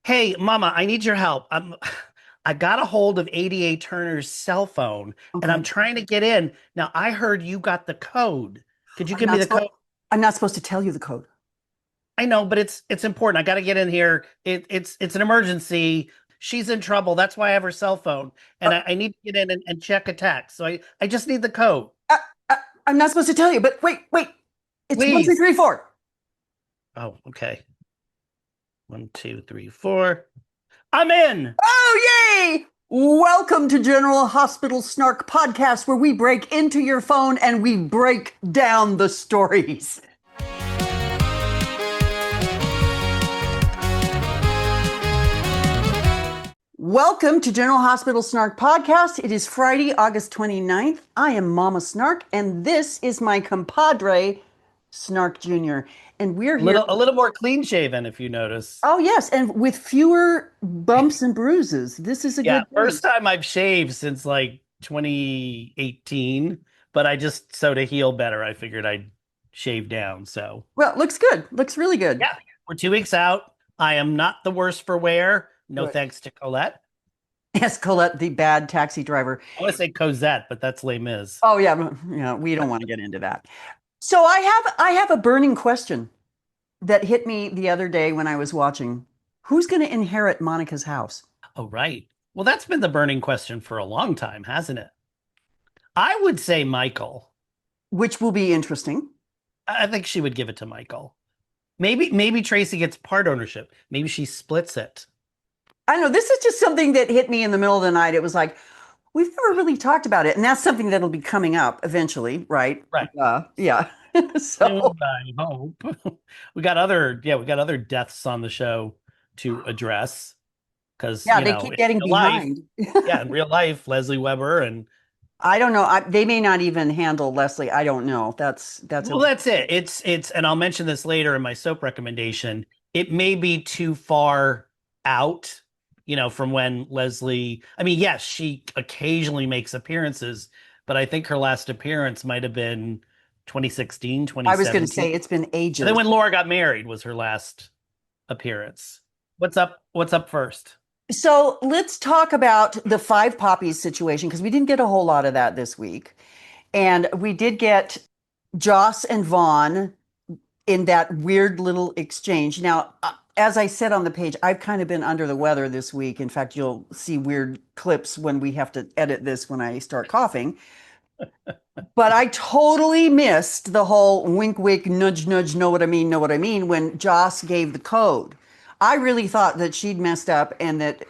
Hey, Mama, I need your help. I got a hold of ADA Turner's cell phone and I'm Okay. trying to get in. Now, I heard you got the code. Could you I'm give me not the supposed code? I'm not supposed to tell you the code. I know, but it's important. I got to get in here. It's an emergency. She's in trouble. That's why I have her cell phone. Uh, And I need to get in and check a text. So I just need the code. uh, uh, I'm not supposed to tell you, but wait. It's one, two, Please. three, four. Oh, okay. One, two, three, four. I'm in. Oh, yay! Welcome to General Hospital Snark Podcast, where we break into your phone and we break down the stories. Welcome to General Hospital Snark Podcast. It is Friday, August 29th. I am Mama Snark, and this is my compadre, Snark Jr. And we're here. A little more clean shaven, if you notice. Oh, yes, and with fewer bumps and bruises. This is a Yeah, good first thing. time I've shaved since like 2018, but I just so to heal better, I figured I'd shave down. So, Well, it looks good. Looks really good. yeah, we're 2 weeks out. I am not the worst for wear. No Good. thanks to Colette. Yes, Colette, the bad taxi driver. I want to say Cosette, but that's Les Mis. Oh, yeah, yeah, we don't want to get into that. So I have a burning question that hit me the other day when I was watching. Who's going to inherit Monica's house? Oh, right. Well, that's been the burning question for a long time, hasn't it? I would say Michael. Which will be interesting. I think she would give it to Michael. Maybe Tracy gets part ownership. Maybe she splits it. I know this is just something that hit me in the middle of the night. It was like, we've never really talked about it. And that's something that'll be coming up eventually, right? Right. Yeah. So, Soon, I hope. We got other deaths on the show to address because, yeah, they keep getting real life, behind. in real life, Leslie Weber and I don't know. They may not even handle Leslie. I don't know. That's a well, that's it. And I'll mention this later in my soap recommendation. It may be too far out, from when Leslie, I mean, yes, she occasionally makes appearances, but I think her last appearance might have been 2016, I was going to 2017. say it's been And then ages. when Laura got married was her last appearance. What's up first? So let's talk about the Five Poppies situation because we didn't get a whole lot of that this week. And we did get Joss and Vaughn in that weird little exchange. Now, as I said on the page, I've kind of been under the weather this week. In fact, you'll see weird clips when we have to edit this when I start coughing. But I totally missed the whole wink, wink, nudge, nudge, know what I mean when Joss gave the code. I really thought that she'd messed up and that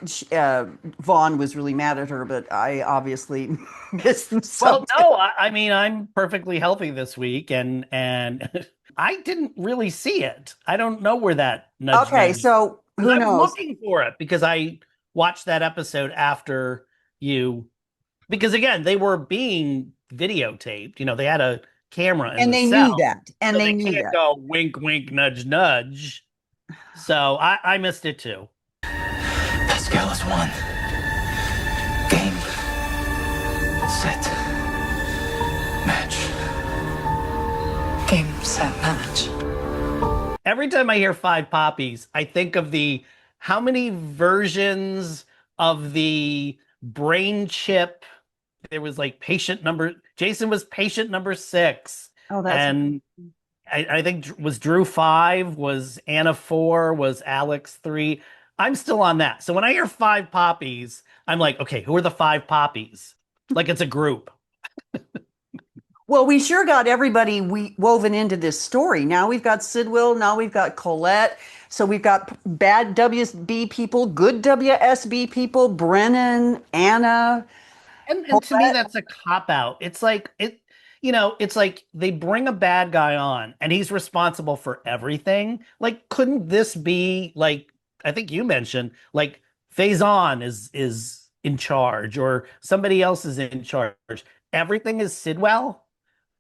Vaughn was really mad at her, but I obviously missed Well, something. no, I mean I'm perfectly healthy this week and I didn't really see it. I don't know where that nudge Okay, nudge so because who I was knows? looking for it because I watched that episode after you because again, they were being videotaped. They had a camera in And the they knew cell, that. And so they they knew can't that. go wink, wink, nudge, nudge. So I missed it too. Pascal is one. Game. Set. Match. Game, set, match. Every time I hear Five Poppies, I think of the how many versions of the brain chip. There was like Jason was patient number six. Oh, that's And I think was Drew five, was Anna four, was Alex three. I'm still on that. So when I hear Five Poppies, I'm like, okay, who are the Five Poppies? Like it's a group. well, we sure got everybody woven into this story. Now we've got Sidwell, now we've got Colette. So we've got bad WSB people, good WSB people, Brennan, Anna, And to me, Colette. that's a cop out. It's like they bring a bad guy on and he's responsible for everything. Like, couldn't this be like I think you mentioned, like Faison is in charge or somebody else is in charge. Everything is Sidwell.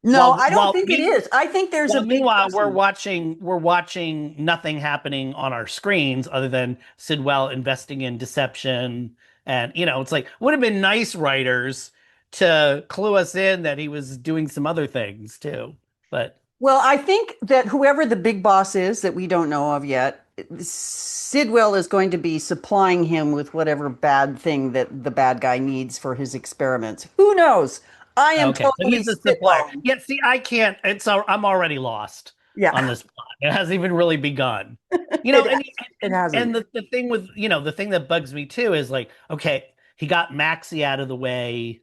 No, While I don't while think it me is. I think there's a well, big meanwhile, person. we're watching nothing happening on our screens other than Sidwell investing in deception. And it's like would have been nice writers to clue us in that he was doing some other things too. But Well, I think that whoever the big boss is that we don't know of yet, Sidwell is going to be supplying him with whatever bad thing that the bad guy needs for his experiments. Who knows? I am Okay, so totally he's the supplier. spitballing. Yeah, see, I can't. I'm already lost on Yeah, this plot. It hasn't even really begun. it And it hasn't. the thing with the thing that bugs me too is like, okay, he got Maxie out of the way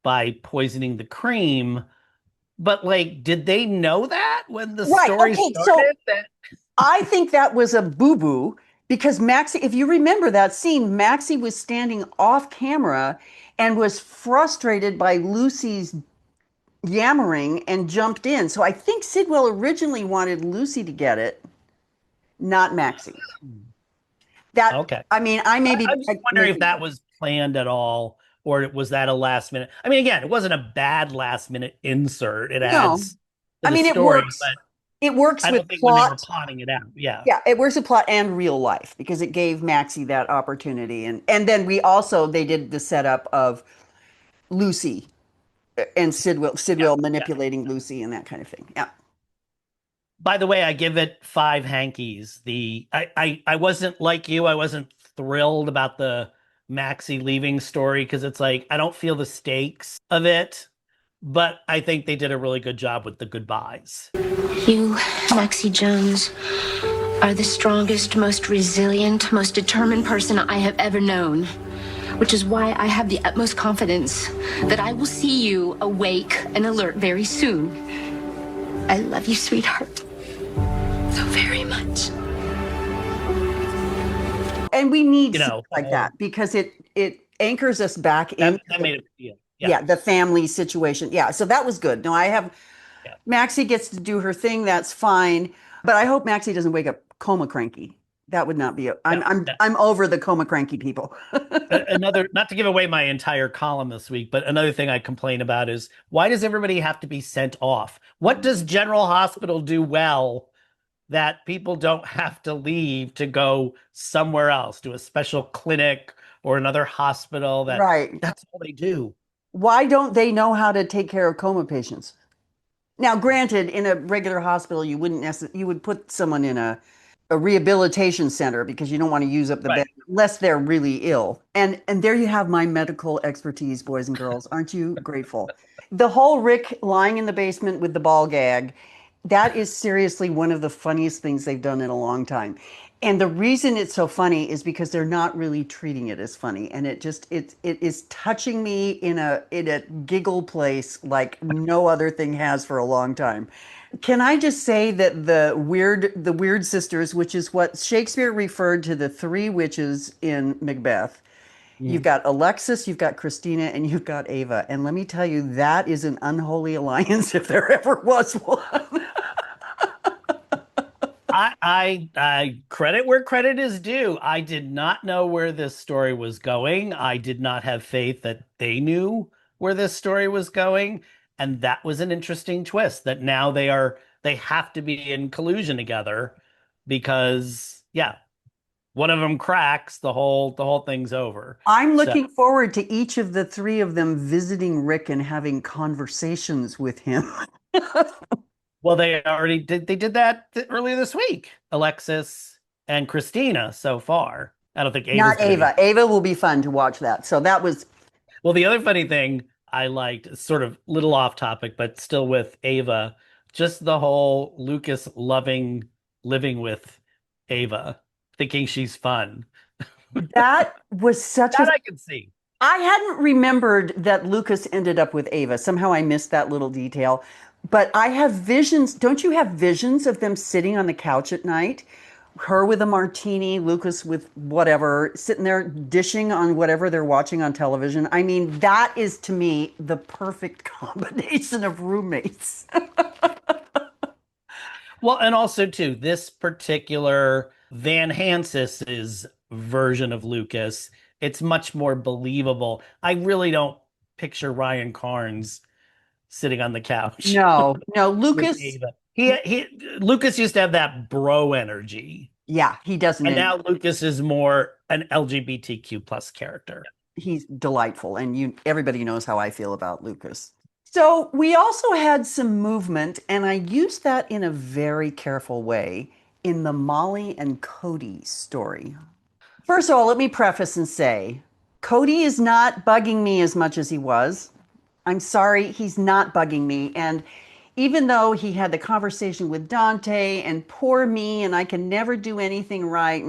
by poisoning the cream, but like, did they know that when the Right. story Okay. So started? That I think that was a boo boo because Maxie, if you remember that scene, Maxie was standing off camera and was frustrated by Lucy's yammering and jumped in. So I think Sidwell originally wanted Lucy to get it, not Maxie. That, okay. I mean, I may be I'm just wondering if making that that. was planned at all, or was that a last minute? I mean, again, it wasn't a bad last minute insert. It No, adds to I the mean, it story, works. but It works I with don't think when they were plot. plotting it out. Yeah. Yeah, it works with plot and real life because it gave Maxie that opportunity. And then they did the setup of Lucy and Yeah. Sidwell Yeah. manipulating Lucy and that kind of thing. Yeah. By the way, I give it five hankies. I wasn't like you. I wasn't thrilled about the Maxie leaving story because it's like I don't feel the stakes of it, but I think they did a really good job with the goodbyes. You, Maxie Jones, are the strongest, most resilient, most determined person I have ever known. Which is why I have the utmost confidence that I will see you awake and alert very soon. I love you, sweetheart, so very much. And we need You scenes know, the like whole that because it anchors us back into that made it feel. Yeah. yeah, the family situation. Yeah, so that was good. No, I have Yeah. Maxie gets to do her thing. That's fine. But I hope Maxie doesn't wake up coma cranky. That would not be. No, I'm over the coma cranky people. another, not to give away my entire column this week, but another thing I complain about is why does everybody have to be sent off? What does General Hospital do well that people don't have to leave to go somewhere else, to a special clinic or another hospital? Right. That's all they do. Why don't they know how to take care of coma patients? Now, granted, in a regular hospital, you wouldn't necessarily you would put someone in a rehabilitation center because you don't want to use up the bed Right. unless they're really ill. And there you have my medical expertise, boys and girls. Aren't you grateful? The whole Rick lying in the basement with the ball gag, that is seriously one of the funniest things they've done in a long time. And the reason it's so funny is because they're not really treating it as funny, and it is touching me in a giggle place like no other thing has for a long time. Can I just say that the weird sisters, which is what Shakespeare referred to the three witches in Macbeth, you've Mhm. got Alexis, you've got Christina, and you've got Ava. And let me tell you, that is an unholy alliance if there ever was one. I credit where credit is due. I did not know where this story was going. I did not have faith that they knew where this story was going. And that was an interesting twist that now they have to be in collusion together because yeah, one of them cracks, the whole thing's over. I'm So looking forward to each of the three of them visiting Rick and having conversations with him. well, they did that earlier this week. Alexis and Christina so far. I don't think Ava's Not gonna be. Ava. Ava will be fun to watch that. So that was Well, the other funny thing I liked, sort of little off topic, but still with Ava, just the whole Lucas loving living with Ava, thinking she's fun. that was such That a I can see. I hadn't remembered that Lucas ended up with Ava. Somehow I missed that little detail. But I have visions. Don't you have visions of them sitting on the couch at night? Her with a martini, Lucas with whatever, sitting there dishing on whatever they're watching on television. I mean, that is to me the perfect combination of roommates. Well, and also too, this particular Van Hansis's version of Lucas, it's much more believable. I really don't picture Ryan Carnes sitting on the couch No, no, with Lucas, Ava. He Lucas used to have that bro energy. yeah, he doesn't. And now Lucas is more an LGBTQ plus character. He's delightful, and everybody knows how I feel about Lucas. So we also had some movement, and I used that in a very careful way in the Molly and Cody story? First of all, let me preface and say Cody is not bugging me as much as he was. I'm sorry, he's not bugging me. And even though he had the conversation with Dante and poor me, and I can never do anything right,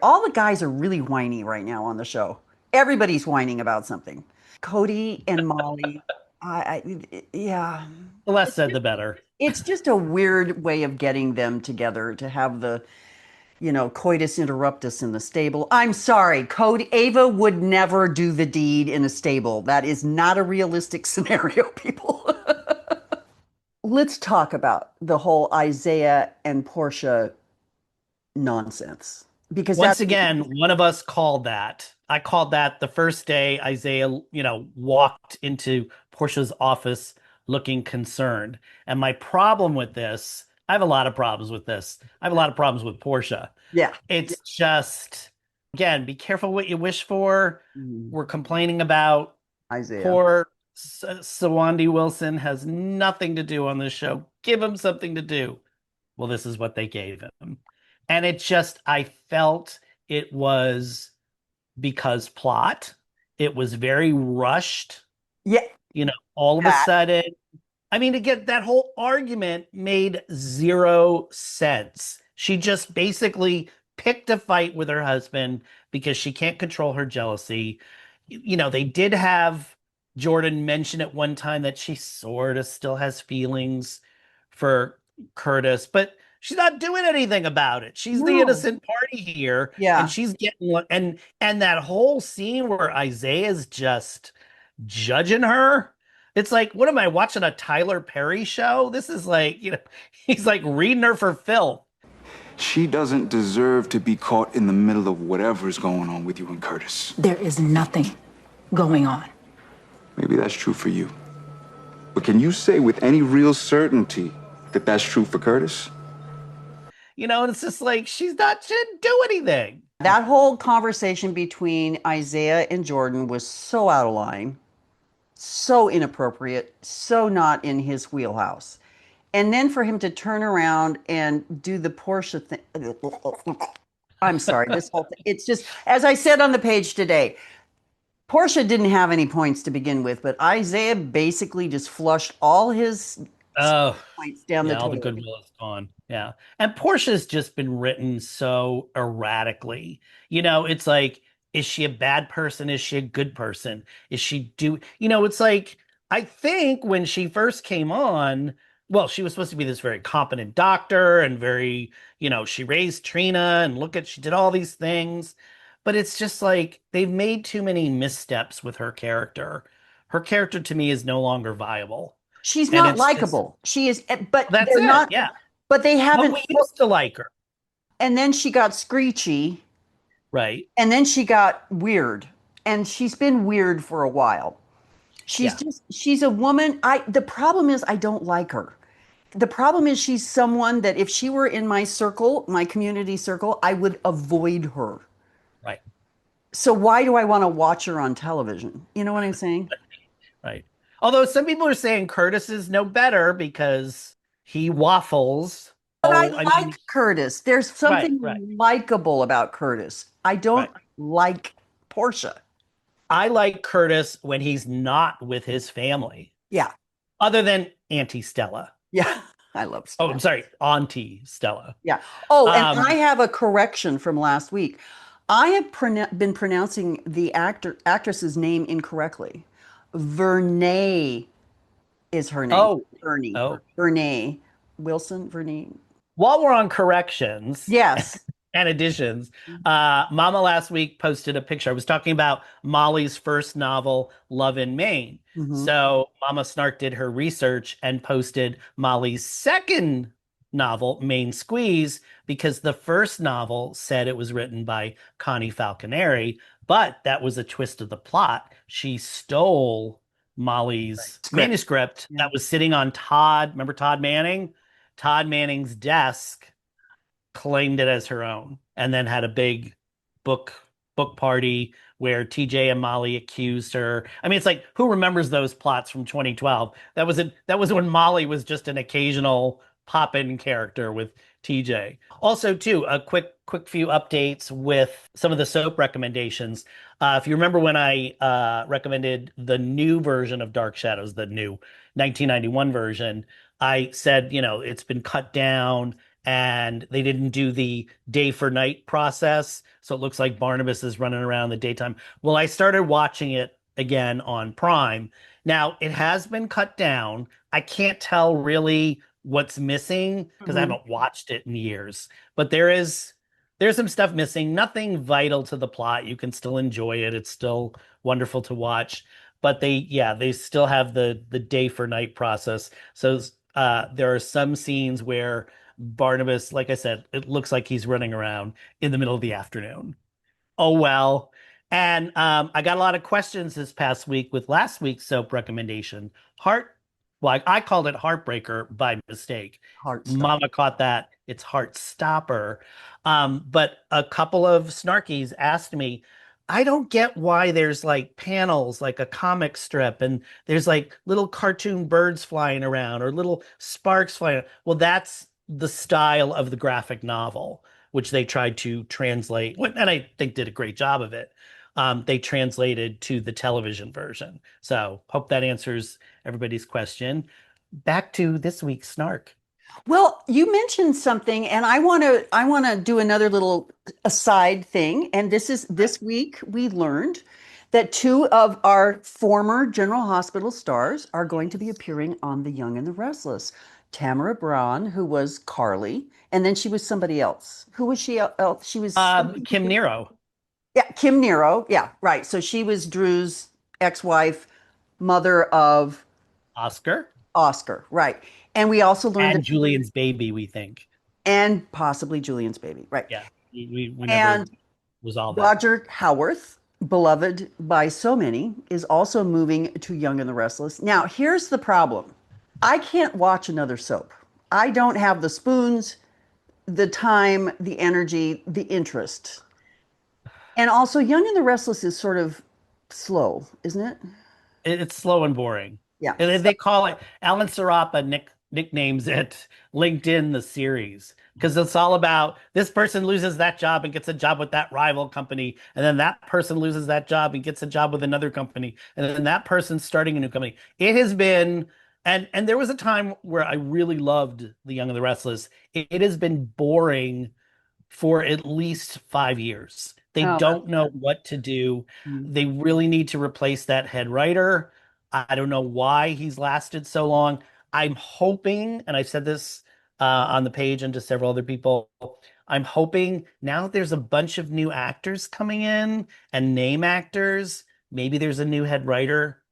all the guys are really whiny right now on the show. Everybody's whining about something. Cody and Molly, yeah, The less said, the better. it's just a weird way of getting them together to have the coitus interruptus in the stable. I'm sorry, Cody, Ava would never do the deed in a stable. That is not a realistic scenario, people. Let's talk about the whole Isaiah and Portia nonsense. Because Once that's again, one of us called that. I called that the first day Isaiah, walked into Portia's office looking concerned. And my problem with this, I have a lot of problems with this. I have a lot of problems with Portia. yeah. It's just, again, be careful what you wish for. Mhm. We're complaining about Isaiah. poor Sawandi Wilson has nothing to do on this show. Give him something to do. Well, this is what they gave him. And it just, I felt it was because plot. It was very rushed. Yeah. All of a That. sudden, I mean, to get that whole argument made zero sense. She just basically picked a fight with her husband because she can't control her jealousy. They did have Jordan mention at one time that she sort of still has feelings for Curtis, but she's not doing anything about it. She's the No. innocent party here, Yeah. and she's getting and that whole scene where Isaiah's just judging her. It's like, what am I watching, a Tyler Perry show? This is like, he's like reading her for filth. She doesn't deserve to be caught in the middle of whatever's going on with you and Curtis. There is nothing going on. Maybe that's true for you. But can you say with any real certainty that that's true for Curtis? And it's just like, she didn't do anything. That whole conversation between Isaiah and Jordan was so out of line, so inappropriate, so not in his wheelhouse. And then for him to turn around and do the Portia thing. I'm sorry, this whole thing. It's just, as I said on the page today, Portia didn't have any points to begin with, but Isaiah basically just flushed all his points down the all the toilet. goodwill is gone. Yeah. And Portia's just been written so erratically. It's like, is she a bad person? Is she a good person? Is she it's like, I think when she first came on, well, she was supposed to be this very competent doctor and very, she raised Trina and she did all these things. But it's just like, they've made too many missteps with her character. Her character to me is no longer viable. She's And not it's likable. She is, but That's they're it. not. Yeah. But they But haven't. we used to like her. And then she got screechy, Right. and then she got weird, and she's been weird for a while. She's a woman. The problem is I don't like her. The problem is she's someone that if she were in my circle, my community circle, I would avoid her. Right. So why do I want to watch her on television? You know what I'm saying? Right. Although some people are saying Curtis is no better because he waffles. But I mean, like Curtis. There's something right. likable about Curtis. I don't like Portia. I like Curtis when he's not with his family. Yeah. Other than Auntie Stella. Yeah. I love Oh, Stella. I'm sorry. Auntie Stella. Yeah. Oh, and I have a correction from last week. I have been pronouncing the actress's name incorrectly. Vernay is her name. Oh. Vernay. Oh. Vernay. Wilson, Vernay. While we're on corrections. Yes. And additions, Mama last week posted a picture. I was talking about Molly's first novel, Love in Maine. Mhm. So Mama Snark did her research and posted Molly's second novel, Maine Squeeze, because the first novel said it was written by Connie Falconeri, but that was a twist of the plot. She stole Molly's manuscript that was sitting on remember Todd Manning? Todd Manning's desk, claimed it as her own, and then had a big book party where TJ and Molly accused her. I mean, it's like, who remembers those plots from 2012? That was when Molly was just an occasional pop-in character with TJ. Also, too, a quick few updates with some of the soap recommendations. If you remember when I recommended the new version of Dark Shadows, the new 1991 version, I said, it's been cut down and they didn't do the day for night process. So it looks like Barnabas is running around in the daytime. Well, I started watching it again on Prime. Now, it has been cut down. I can't tell really what's missing because I Mhm. haven't watched it in years. But there's some stuff missing. Nothing vital to the plot. You can still enjoy it. It's still wonderful to watch. But they still have the day for night process. So there are some scenes where Barnabas, like I said, it looks like he's running around in the middle of the afternoon. Oh well. And I got a lot of questions this past week with last week's soap recommendation. Well, I called it Heartbreaker by mistake. Heartstopper. Mama caught that. It's Heartstopper. But a couple of snarkies asked me, I don't get why there's like panels, like a comic strip, and there's like little cartoon birds flying around or little sparks flying. Well, that's the style of the graphic novel, which they tried to translate, and I think did a great job of it. They translated to the television version. So hope that answers everybody's question. Back to this week's Snark. Well, you mentioned something, and I want to do another little aside thing. And this week we learned that two of our former General Hospital stars are going to be appearing on The Young and the Restless. Tamara Braun, who was Carly, and then she was somebody else. Who was she else? She was Kim Nero, yeah, Kim Nero. Yeah, right. So she was Drew's ex-wife, mother of Oscar, Oscar, right. And we also learned and that, Julian's baby, we think. and possibly Julian's baby, right. Yeah, we never And resolved that. Roger Howarth, beloved by so many, is also moving to Young and the Restless. Now, here's the problem. I can't watch another soap. I don't have the spoons, the time, the energy, the interest. And also, Young and the Restless is sort of slow, isn't it? It's slow and boring. Yeah. And they call it Alan Serapa nicknames it LinkedIn the series because it's all about this person loses that job and gets a job with that rival company, and then that person loses that job and gets a job with another company, and then that person's starting a new company. It has been and there was a time where I really loved The Young and the Restless. It has been boring for at least 5 years. They Oh, don't know what to do. mm. They really need to replace that head writer. I don't know why he's lasted so long. I'm hoping, and I've said this on the page and to several other people, I'm hoping now that there's a bunch of new actors coming in and name actors, maybe there's a new head writer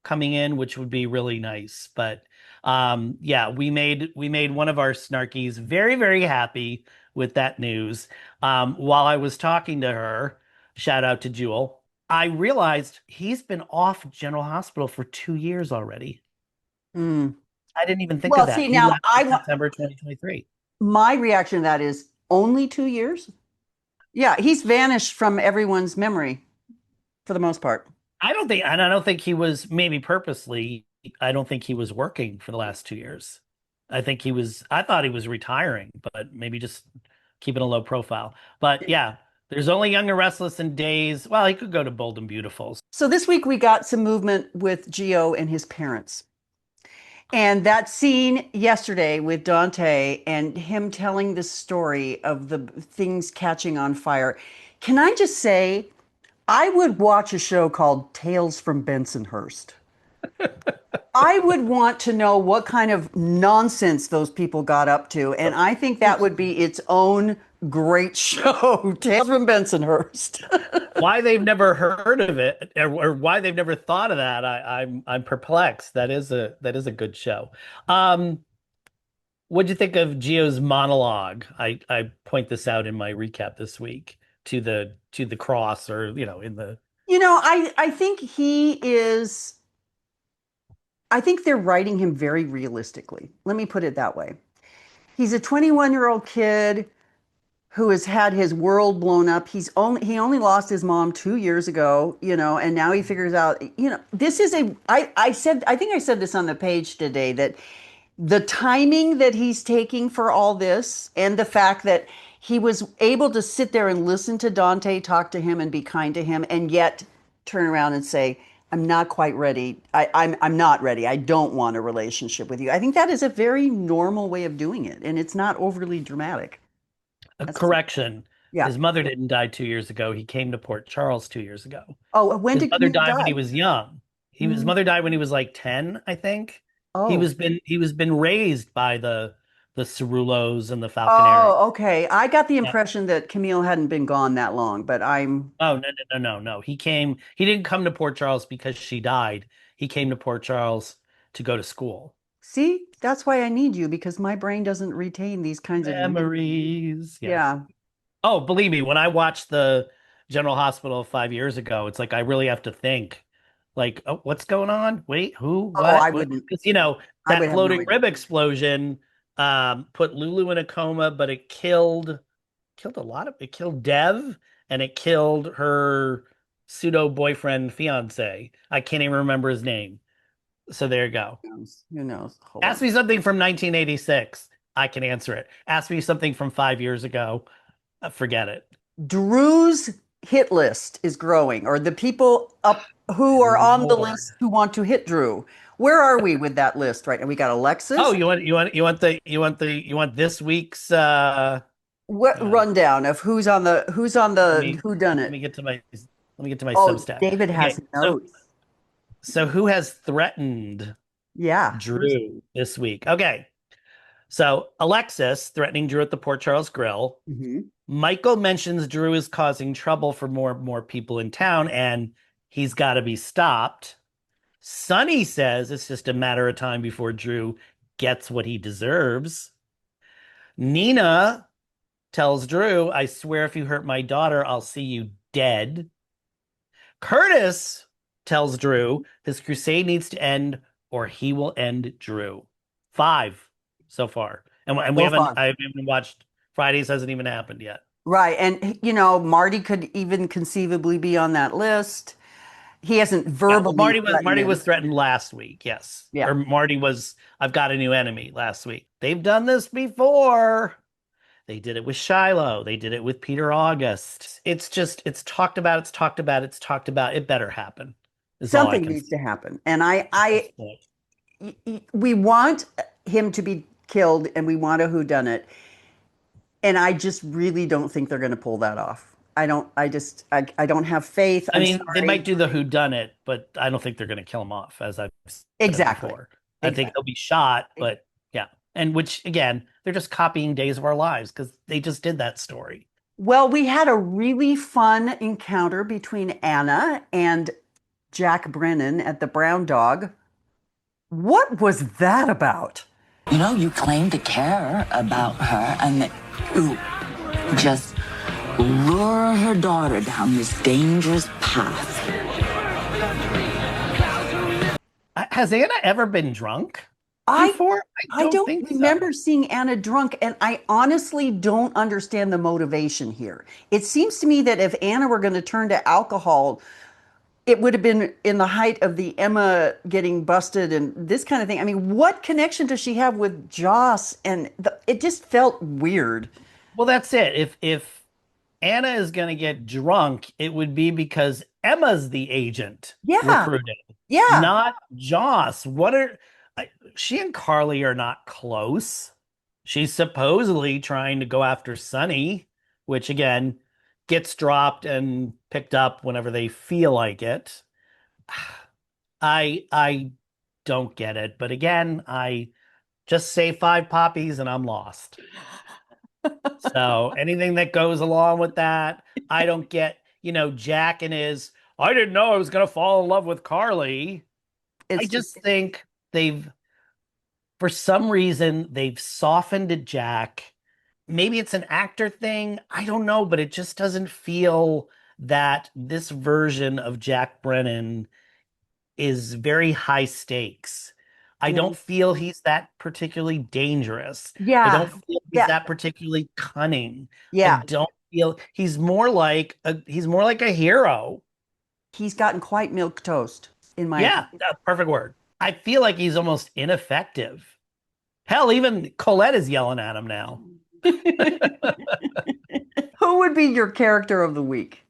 coming in, which would be really nice. But yeah, we made one of our snarkies very, very happy with that news. While I was talking to her, shout out to Jewel, I realized he's been off General Hospital for 2 years already. Mm. I didn't even think of Well, that. see, He now left in September 2023. my reaction to that is only 2 years. Yeah, he's vanished from everyone's memory for the most part. I don't think he was maybe purposely. I don't think he was working for the last 2 years. I thought he was retiring, but maybe just keeping a low profile. But yeah, there's only Young and Restless in days. Well, he could go to Bold and Beautiful. So this week we got some movement with Gio and his parents. And that scene yesterday with Dante and him telling the story of the things catching on fire. Can I just say, I would watch a show called Tales from Bensonhurst. I would want to know what kind of nonsense those people got up to. And I think that would be its own great show, Tales from Bensonhurst. Why they've never heard of it or why they've never thought of that, I'm perplexed. That is a good show. What'd you think of Gio's monologue? I point this out in my recap this week to the cross or in the I think I think they're writing him very realistically. Let me put it that way. He's a 21-year-old kid who has had his world blown up. He only lost his mom 2 years ago, and now he figures out, this is I think I said this on the page today that the timing that he's taking for all this, and the fact that he was able to sit there and listen to Dante talk to him and be kind to him, and yet turn around and say, I'm not quite ready. I'm not ready. I don't want a relationship with you. I think that is a very normal way of doing it, and it's not overly dramatic. A That's, correction. yeah. His mother didn't die 2 years ago. He came to Port Charles 2 years ago. Oh, when His did mother Camille died when he die? was young. His Mm. mother died when he was like 10, I think. Oh, He was been raised by the Cerullos and the Falconeri. oh, okay. I got the impression that Camille hadn't been gone that long, but I'm Oh, no. He didn't come to Port Charles because she died. He came to Port Charles to go to school. see, that's why I need you because my brain doesn't retain these kinds of Memories. Yeah. yeah. Oh, believe me, when I watched the General Hospital 5 years ago, it's like I really have to think, like, oh, what's going on? Wait, who? Oh, I What? wouldn't. Because I would that have no floating idea. rib explosion put Lulu in a coma, but it killed a lot of it killed Dev and it killed her pseudo boyfriend fiance. I can't even remember his name. So there you go. Who knows? Who knows? Hold Ask on. me something from 1986. I can answer it. Ask me something from 5 years ago. Forget it. Drew's hit list is growing, or the people up who are on the Lord. list who want to hit Drew. Where are we with that list right now? We got Oh, Alexis. you want this week's What uh rundown of who's on let the me who done let it? me get to my Oh, Substack. David has Okay, notes. so who has threatened Yeah. Drew this week? Okay. So Alexis threatening Drew at the Port Charles Grill. Mhm. Michael mentions Drew is causing trouble for more people in town and he's got to be stopped. Sonny says it's just a matter of time before Drew gets what he deserves. Nina tells Drew, I swear if you hurt my daughter, I'll see you dead. Curtis tells Drew his crusade needs to end or he will end Drew. 5 so far. And we So haven't far. I haven't even watched Fridays hasn't even happened yet. Right. And Marty could even conceivably be on that list. He hasn't Yeah, well, verbally threatened Marty him. was threatened last week, yes. Yeah. Or Marty was I've got a new enemy last week. They've done this before. They did it with Shiloh. They did it with Peter August. It's just it's talked about, it's talked about, it's talked about. It better happen. Is all I Something can needs say to happen. And at this point. we want him to be killed and we want a whodunit. And I just really don't think they're going to pull that off. I don't have faith. I I'm mean, they might sorry. do the who done it, but I don't think they're going to kill him off, as I've said Exactly. before. I think Exactly. he'll be shot, but yeah. And which again, they're just copying Days of Our Lives because they just did that story. Well, we had a really fun encounter between Anna and Jack Brennan at the Brown Dog. What was that about? You know, you claim to care about her and that you just lure her daughter down this dangerous path. Has Anna ever been drunk I before? I don't think remember so. seeing Anna drunk, and I honestly don't understand the motivation here. It seems to me that if Anna were going to turn to alcohol, it would have been in the height of the Emma getting busted and this kind of thing. I mean, what connection does she have with Joss? And it just felt weird. Well, that's it. If Anna is going to get drunk, it would be because Emma's the agent Yeah, recruited, yeah. not Joss. She and Carly are not close. She's supposedly trying to go after Sonny, which again gets dropped and picked up whenever they feel like it. I don't get it, but again, I just say five poppies and I'm lost. So anything that goes along with that, I don't get, Jack and his, I didn't know I was going to fall in love with Carly. I It's just just think for some reason, they've softened Jack. Maybe it's an actor thing. I don't know, but it just doesn't feel that this version of Jack Brennan is very high stakes. I yeah, don't feel he's that particularly dangerous. I yeah, don't feel he's yeah, that particularly cunning. I yeah. don't feel he's more like a hero. He's gotten quite milk toast in my Yeah, opinion. that's a perfect word. I feel like he's almost ineffective. Hell, even Colette is yelling at him now. Who would be your character of the week?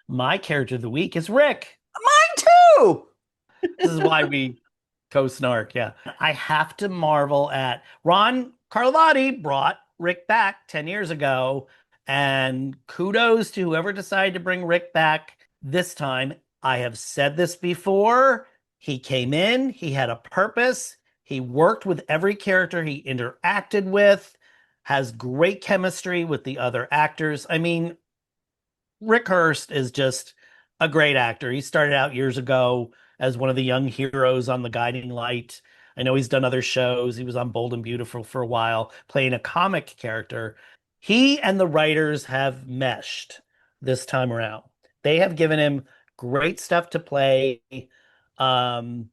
My character of the week is Rick. Mine too. This is why we co-snark. Yeah. I have to marvel at Ron Carlotti brought Rick back 10 years ago. And kudos to whoever decided to bring Rick back this time. I have said this before. He came in, he had a purpose. He worked with every character he interacted with, has great chemistry with the other actors. I mean, Rick Hurst is just a great actor. He started out years ago as one of the young heroes on The Guiding Light. I know he's done other shows. He was on Bold and Beautiful for a while, playing a comic character. He and the writers have meshed this time around. They have given him great stuff to play, and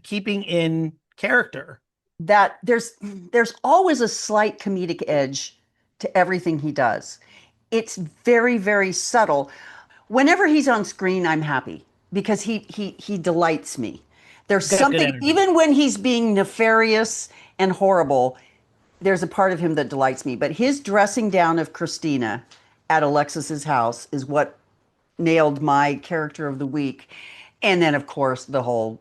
keeping in character. That there's always a slight comedic edge to everything he does. It's very, very subtle. Whenever he's on screen, I'm happy because he delights me. There's something, even when he's being nefarious and horrible, there's a part of him that delights me. But his dressing down of Christina at Alexis's house is what nailed my character of the week. And then, of course, the whole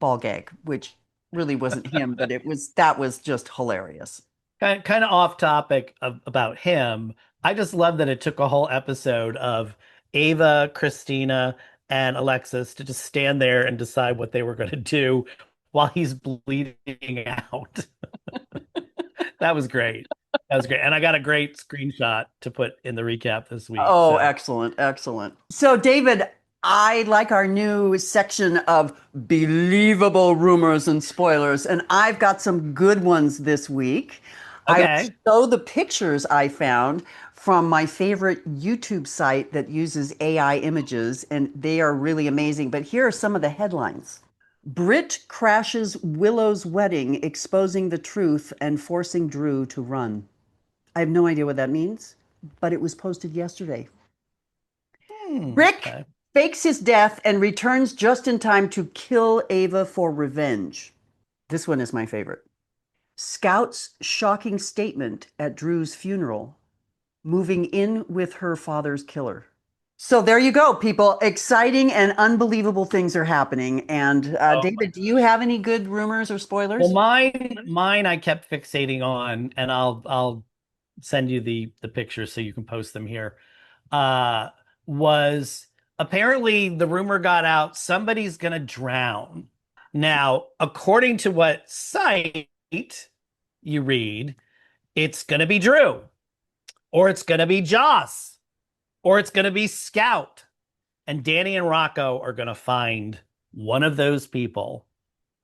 Ball Gag, which really wasn't him, but that was just hilarious. Kind of off topic about him. I just love that it took a whole episode of Ava, Christina, and Alexis to just stand there and decide what they were going to do while he's bleeding out. That was great. That was great. And I got a great screenshot to put in the recap this week. Oh, so. Excellent. So, David, I like our new section of believable rumors and spoilers, and I've got some good ones this week. Okay. I show the pictures I found from my favorite YouTube site that uses AI images, and they are really amazing. But here are some of the headlines. Britt crashes Willow's wedding, exposing the truth and forcing Drew to run. I have no idea what that means, but it was posted yesterday. Rick fakes his death and returns just in time to kill Ava for revenge. This one is my favorite. Scout's shocking statement at Drew's funeral, moving in with her father's killer. So there you go, people. Exciting and unbelievable things are happening. And David, do you have any good rumors or spoilers? Well, mine I kept fixating on, and I'll send you the pictures so you can post them here. Was apparently the rumor got out somebody's gonna drown. Now, according to what site you read, it's gonna be Drew, or it's gonna be Joss, or it's gonna be Scout, and Danny and Rocco are gonna find one of those people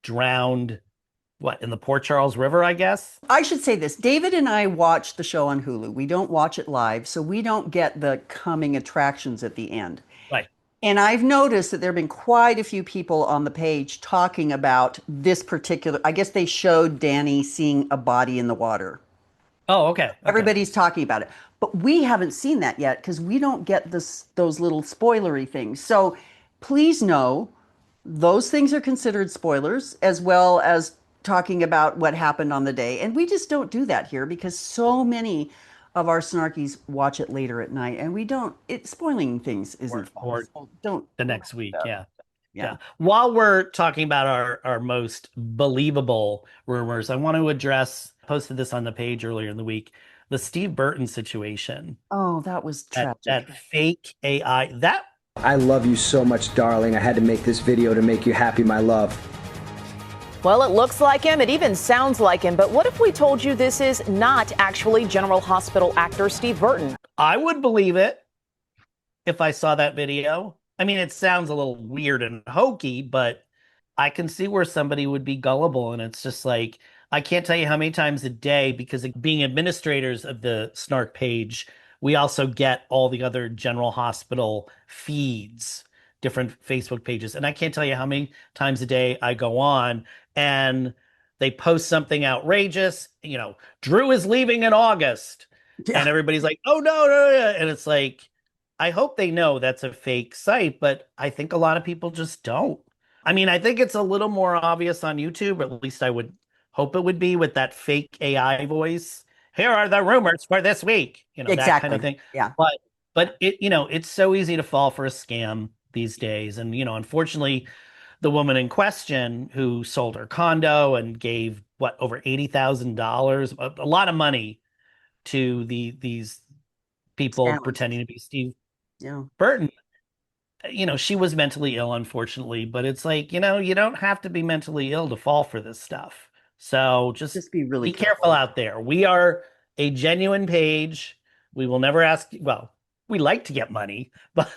drowned. What, in the Port Charles River, I guess? I should say this. David and I watch the show on Hulu. We don't watch it live, so we don't get the coming attractions at the end. Right. And I've noticed that there have been quite a few people on the page talking about this particular, I guess they showed Danny seeing a body in the water. Oh, okay. Everybody's talking about it. But we haven't seen that yet because we don't get those little spoilery things. So please know those things are considered spoilers, as well as talking about what happened on the day. And we just don't do that here because so many of our snarkies watch it later at night, and we don't, spoiling things isn't fun. So don't the next week. Yeah. Yeah. While we're talking about our most believable rumors, I want to address, posted this on the page earlier in the week, the Steve Burton situation. Oh, that was tragic. That fake AI. I love you so much, darling. I had to make this video to make you happy, my love. Well, it looks like him. It even sounds like him. But what if we told you this is not actually General Hospital actor Steve Burton? I would believe it if I saw that video. I mean, it sounds a little weird and hokey, but I can see where somebody would be gullible. And it's just like, I can't tell you how many times a day, because being administrators of the Snark page, we also get all the other General Hospital feeds, different Facebook pages. And I can't tell you how many times a day I go on and they post something outrageous, Drew is leaving in August. Yeah. And everybody's like, oh, no. And it's like, I hope they know that's a fake site, but I think a lot of people just don't. I mean, I think it's a little more obvious on YouTube, or at least I would hope it would be with that fake AI voice. Here are the rumors for this week, that kind of Exactly. thing. Yeah. But it's so easy to fall for a scam these days. And, unfortunately, the woman in question who sold her condo and gave over $80,000, a lot of money to these people Scammers. pretending to be Steve Yeah. Burton. She was mentally ill, unfortunately, but it's like, you don't have to be mentally ill to fall for this stuff. So just be really careful out there. We are a genuine page. We will never ask, well, we like to get money, but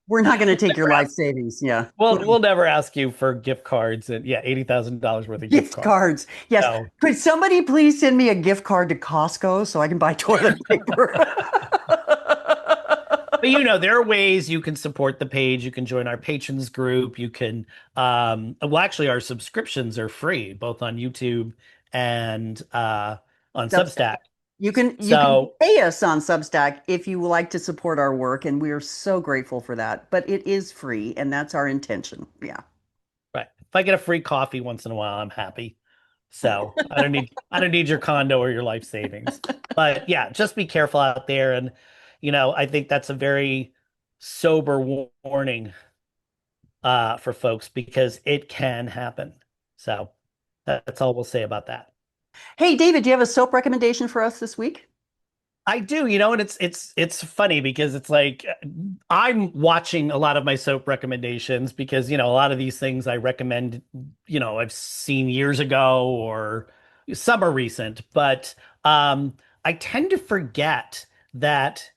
We're not going to take your life savings. Yeah. we'll never ask you for gift cards and $80,000 worth of gift Gift cards. Yes. So, Could somebody please send me a gift card to Costco so I can buy toilet paper? but there are ways you can support the page. You can join our patrons group. You can, well, actually, our subscriptions are free, both on YouTube and on Substack. You can pay us on Substack if you would like to support our work, and we are so grateful for that. But it is free, and that's our intention. Yeah. Right. If I get a free coffee once in a while, I'm happy. So I don't need your condo or your life savings. But yeah, just be careful out there. And I think that's a very sober warning for folks because it can happen. So that's all we'll say about that. Hey, David, do you have a soap recommendation for us this week? I do, and it's funny because it's like I'm watching a lot of my soap recommendations because, a lot of these things I recommend, I've seen years ago or some are recent, but I tend to forget that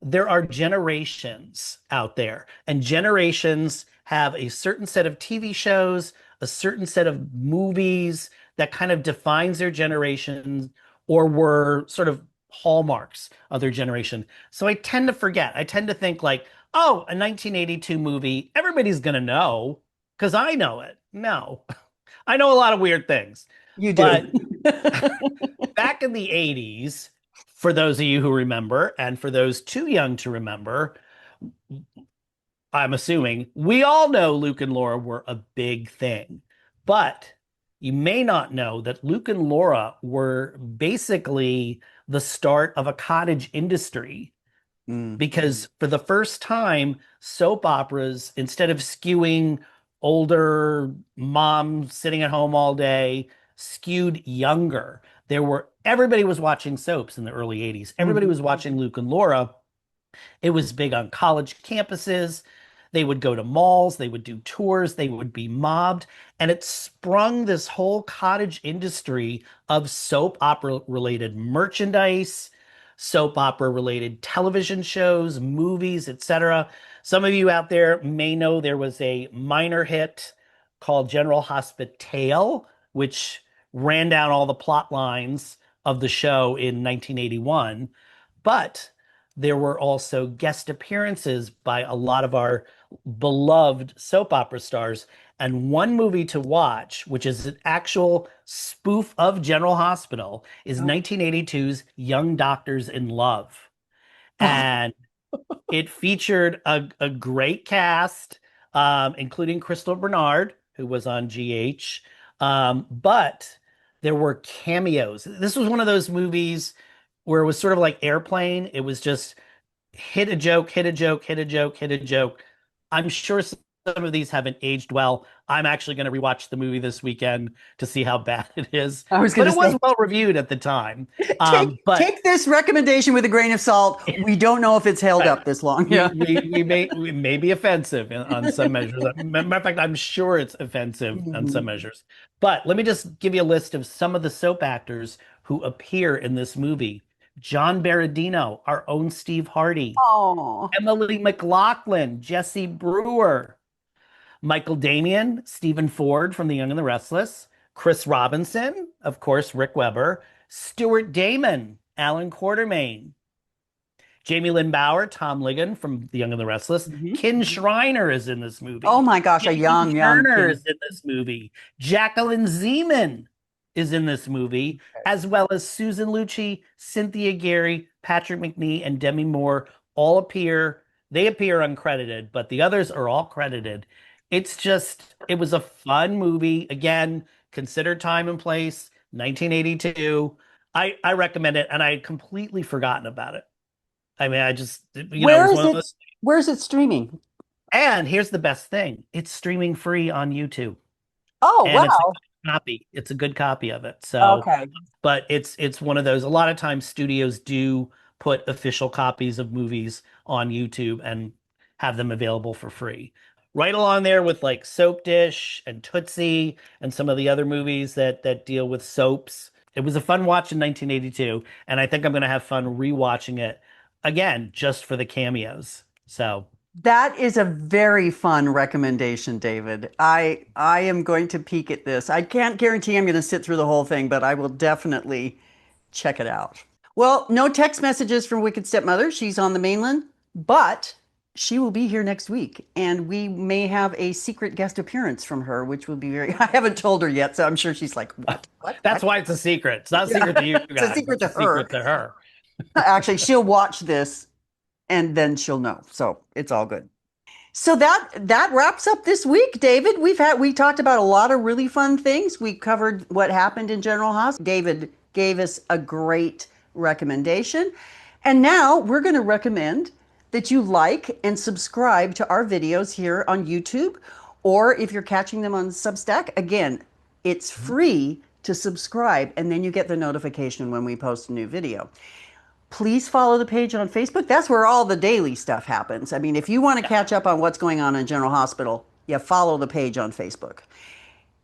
there are generations out there, and generations have a certain set of TV shows, a certain set of movies that kind of defines their generation or were sort of hallmarks of their generation. So I tend to forget. I tend to think like, oh, a 1982 movie, everybody's going to know because I know it. No, I know a lot of weird things. You do. But back in the 80s, for those of you who remember, and for those too young to remember, I'm assuming we all know Luke and Laura were a big thing. But you may not know that Luke and Laura were basically the start of a cottage industry because for the first time, soap operas, instead of skewing older moms sitting at home all day, skewed younger. Everybody was watching soaps in the early 80s. Everybody was watching Luke and Laura. It was big on college campuses. They would go to malls, they would do tours, they would be mobbed. And it sprung this whole cottage industry of soap opera related merchandise, soap opera related television shows, movies, etc. Some of you out there may know there was a minor hit called General Hospital, which ran down all the plot lines of the show in 1981. But there were also guest appearances by a lot of our beloved soap opera stars. And one movie to watch, which is an actual spoof of General Hospital, is 1982's Young Doctors in Love. And it featured a great cast, including Crystal Bernard, who was on GH. But there were cameos. This was one of those movies where it was sort of like Airplane. It was just hit a joke, hit a joke, hit a joke, hit a joke. I'm sure some of these haven't aged well. I'm actually going to rewatch the movie this weekend to see how bad it is. But it was well reviewed at the time. Take this recommendation with a grain of salt. We don't know if it's held up this long. Yeah. we may be offensive on some measures. Matter of fact, I'm sure it's offensive on some measures. But let me just give you a list of some of the soap actors who appear in this movie. John Berardino, our own Steve Hardy. Oh. Emily McLaughlin, Jesse Brewer. Michael Damian, Stephen Ford from The Young and the Restless. Chris Robinson, of course, Rick Weber. Stuart Damon, Alan Quartermaine. Jamie Lynn Bower, Tom Ligon from The Young and the Restless. Kin Shriner is in this movie. Oh my gosh, a young Turner is in this movie. Jacqueline Zeman is in this movie, as well as Susan Lucci, Cynthia Gary, Patrick McNee, and Demi Moore all appear. They appear uncredited, but the others are all credited. It was a fun movie. Again, consider time and place. 1982. I recommend it, and I had completely forgotten about it. I mean, I just, Where is it? Where's it streaming? And here's the best thing. It's streaming free on YouTube. Oh, And it's a wow. good copy. It's a good copy of it. So, Okay. but it's one of those. A lot of times studios do put official copies of movies on YouTube and have them available for free. Right along there with like Soap Dish and Tootsie and some of the other movies that deal with soaps. It was a fun watch in 1982, and I think I'm going to have fun rewatching it again just for the cameos. So That is a very fun recommendation, David. I am going to peek at this. I can't guarantee I'm going to sit through the whole thing, but I will definitely check it out. Well, no text messages from Wicked Stepmother. She's on the mainland, but she will be here next week, and we may have a secret guest appearance from her, which will be very. I haven't told her yet, so I'm sure she's like, "What? What?" that's why it's a secret. It's not a secret to you guys. It's a secret to It's a her. secret to her. Actually, she'll watch this, and then she'll know. So it's all good. So that wraps up this week, David. We talked about a lot of really fun things. We covered what happened in General Hospital. David gave us a great recommendation. And now we're going to recommend that you like and subscribe to our videos here on YouTube, or if you're catching them on Substack, again, it's free to subscribe, and then you get the notification when we post a new video. Please follow the page on Facebook. That's where all the daily stuff happens. I mean, if you want to catch up on what's going on in General Hospital, you follow the page on Facebook.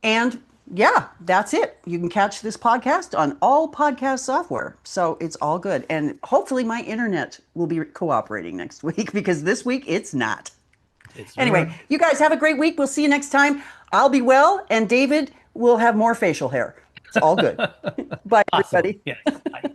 And yeah, that's it. You can catch this podcast on all podcast software. So it's all good. And hopefully my internet will be cooperating next week, because this week it's not. Anyway, you guys have a great week. We'll see you next time. I'll be well, and David will have more facial hair. It's all good. Bye, everybody. Yeah. Bye.